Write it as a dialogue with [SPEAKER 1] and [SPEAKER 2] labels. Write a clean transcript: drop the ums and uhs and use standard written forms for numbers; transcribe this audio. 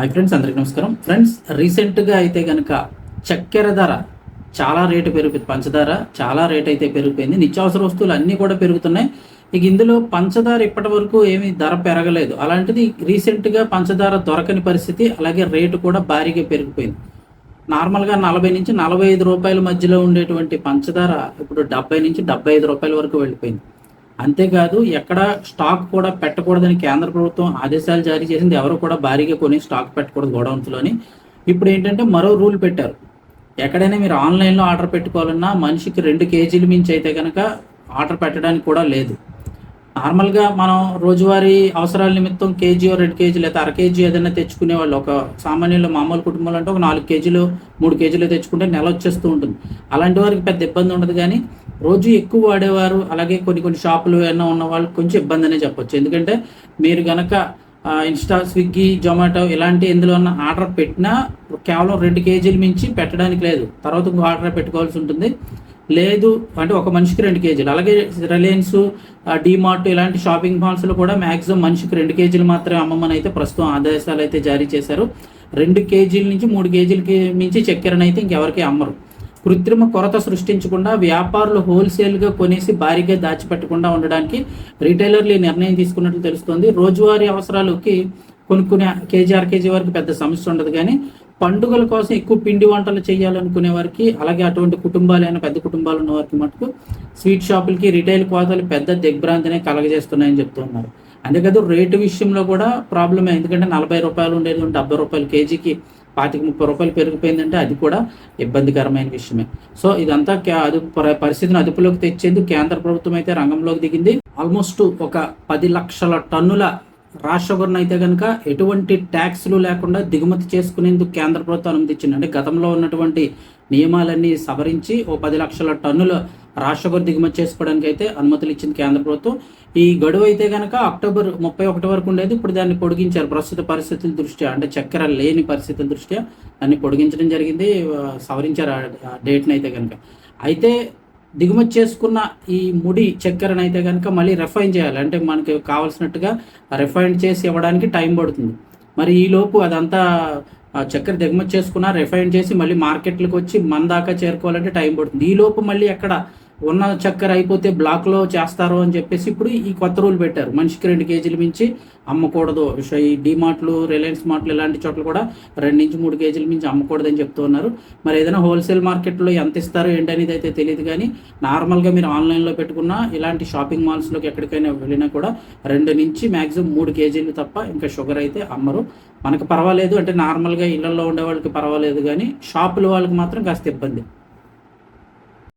[SPEAKER 1] Hi friends, అందరికీ నమస్కారం. Friends, రీసెంట్గా అయితే కనుక చక్కెర ధర చాలా రేటు పెరిగింది. పంచదార చాలా రేట్ అయితే పెరిగిపోయింది. నిత్యావసర వస్తువులు అన్నీ కూడా పెరుగుతున్నాయి. ఇక ఇందులో పంచదార ఇప్పటి వరకు ఏమీ ధర పెరగలేదు. అలాంటిది రీసెంట్గా పంచదార దొరకని పరిస్థితి, అలాగే రేటు కూడా భారీగా పెరిగిపోయింది. నార్మల్గా 40 నుంచి 45 రూపాయల మధ్యలో ఉండేటువంటి పంచదార ఇప్పుడు 70 నుంచి 75 రూపాయల వరకు వెళ్ళిపోయింది. అంతేకాదు ఎక్కడ స్టాక్ కూడా పెట్టకూడదని కేంద్ర ప్రభుత్వం ఆదేశాలు జారీ చేసింది. ఎవరు కూడా భారీగా కొని స్టాక్ పెట్టకూడదు గోడౌన్స్లోని. ఇప్పుడు ఏంటంటే మరో రూల్ పెట్టారు. ఎక్కడైనా మీరు ఆన్లైన్లో ఆర్డర్ పెట్టుకోవాలన్నా మనిషికి 2 కేజీలు మించి అయితే కనుక ఆర్డర్ పెట్టడానికి కూడా లేదు. నార్మల్గా మనం రోజువారీ అవసరాల నిమిత్తం కేజీ 2 కేజీలు లేదా అర కేజీ ఏదైనా తెచ్చుకునే వాళ్ళు, ఒక సామాన్యులు మామూలు కుటుంబాలు అంటే ఒక 4 కేజీలు 3 కేజీలు తెచ్చుకుంటే నెల వచ్చేస్తూ ఉంటుంది. అలాంటి వారికి పెద్ద ఇబ్బంది ఉండదు. కానీ రోజు ఎక్కువ వాడేవారు, అలాగే కొన్ని షాపులు ఏమైనా ఉన్న వాళ్ళకి కొంచెం ఇబ్బంది అనే చెప్పొచ్చు. ఎందుకంటే మీరు కనుక ఇన్స్టా, స్విగ్గీ, జొమాటో ఇలాంటి ఎందులో ఉన్న ఆర్డర్ పెట్టినా కేవలం 2 కేజీలు మించి పెట్టడానికి లేదు. తర్వాత ఇంకో ఆర్డర్ పెట్టుకోవాల్సి ఉంటుంది. లేదు అంటే ఒక మనిషికి 2 కేజీలు. అలాగే రిలయన్స్, డీమార్ట్ ఇలాంటి షాపింగ్ మాల్స్లో కూడా మ్యాక్సిమం మనిషికి 2 కేజీలు మాత్రమే అమ్మమని అయితే ప్రస్తుతం ఆదేశాలు అయితే జారీ చేశారు. 2 కేజీల నుంచి 3 కేజీలకి మించి చక్కెరనైతే ఇంకెవరికి అమ్మరు. కృత్రిమ కొరత సృష్టించకుండా వ్యాపారులు హోల్సేల్గా కొనేసి భారీగా దాచిపెట్టకుండా ఉండడానికి రీటైలర్లు ఈ నిర్ణయం తీసుకున్నట్లు తెలుస్తోంది. రోజువారీ అవసరాలకి కొనుక్కునే కేజీ 1/2 కేజీ వరకు పెద్ద సమస్య ఉండదు. కానీ పండుగల కోసం ఎక్కువ పిండి వంటలు చేయాలనుకునే వారికి, అలాగే అటువంటి కుటుంబాలైన పెద్ద కుటుంబాలు ఉన్న వారికి మటుకు స్వీట్ షాపులకి రిటైల్ కోతలు పెద్ద దిగ్భ్రాంతినే కలగజేస్తున్నాయని చెప్తున్నారు. అంతేకాదు రేటు విషయంలో కూడా ప్రాబ్లమే. ఎందుకంటే 40 రూపాయలు ఉండేది 70 రూపాయలు కేజీకి 25-30 రూపాయలు పెరిగిపోయిందంటే అది కూడా ఇబ్బందికరమైన విషయమే. సో ఇదంతా పరిస్థితిని అదుపులోకి తెచ్చేందుకు కేంద్ర ప్రభుత్వం అయితే రంగంలోకి దిగింది. ఆల్మోస్ట్ ఒక 10 లక్షల టన్నుల రా షుగర్ను అయితే కనుక ఎటువంటి ట్యాక్స్లు లేకుండా దిగుమతి చేసుకునేందుకు కేంద్ర ప్రభుత్వం అనుమతించింది. అంటే గతంలో ఉన్నటువంటి నియమాలన్నీ సవరించి 10 లక్షల టన్నుల రా షుగర్ దిగుమతి చేసుకోవడానికి అయితే అనుమతులు ఇచ్చింది కేంద్ర ప్రభుత్వం. ఈ గడువు అయితే కనుక అక్టోబర్ 31 వరకు ఉండేది. ఇప్పుడు దాన్ని పొడిగించారు. ప్రస్తుత పరిస్థితుల దృష్ట్యా, అంటే చక్కెర లేని పరిస్థితుల దృష్ట్యా దాన్ని పొడిగించడం జరిగింది. సవరించారు ఆ డేట్ని అయితే కనుక. అయితే దిగుమతి చేసుకున్న ఈ ముడి చక్కెరను అయితే కనుక మళ్ళీ రిఫైన్ చేయాలి. అంటే మనకి కావాల్సినట్టుగా రిఫైన్ చేసి ఇవ్వడానికి టైం పడుతుంది. మరి ఈలోపు అదంతా చక్కెర దిగుమతి చేసుకున్న రిఫైన్ చేసి మళ్ళీ మార్కెట్లకు వచ్చి మన దాకా చేరుకోవాలంటే టైం పడుతుంది. ఈలోపు మళ్ళీ ఎక్కడ ఉన్న చక్కెర అయిపోతే బ్లాక్లో చేస్తారు అని చెప్పేసి ఇప్పుడు ఈ కొత్త రూల్ పెట్టారు. మనిషికి 2 కేజీలు మించి అమ్మకూడదు. ఈ డీమార్ట్లు, రిలయన్స్ మార్ట్లు ఇలాంటి చోట్ల కూడా 2 నుంచి 3 కేజీల మించి అమ్మకూడదని చెప్తూ ఉన్నారు. మరి ఏదైనా హోల్సేల్ మార్కెట్లో ఎంత ఇస్తారో ఏంటనేది అయితే తెలియదు. కానీ నార్మల్గా మీరు ఆన్లైన్లో పెట్టుకున్న ఇలాంటి షాపింగ్ మాల్స్లోకి ఎక్కడికైనా వెళ్ళినా కూడా 2 నుంచి మ్యాక్సిమం 3 కేజీలు తప్ప ఇంకా షుగర్ అయితే అమ్మరు. మనకు పర్వాలేదు, అంటే నార్మల్గా ఇళ్లలో ఉండే వాళ్ళకి పర్వాలేదు. కానీ షాపుల వాళ్ళకి మాత్రం కాస్త ఇబ్బంది.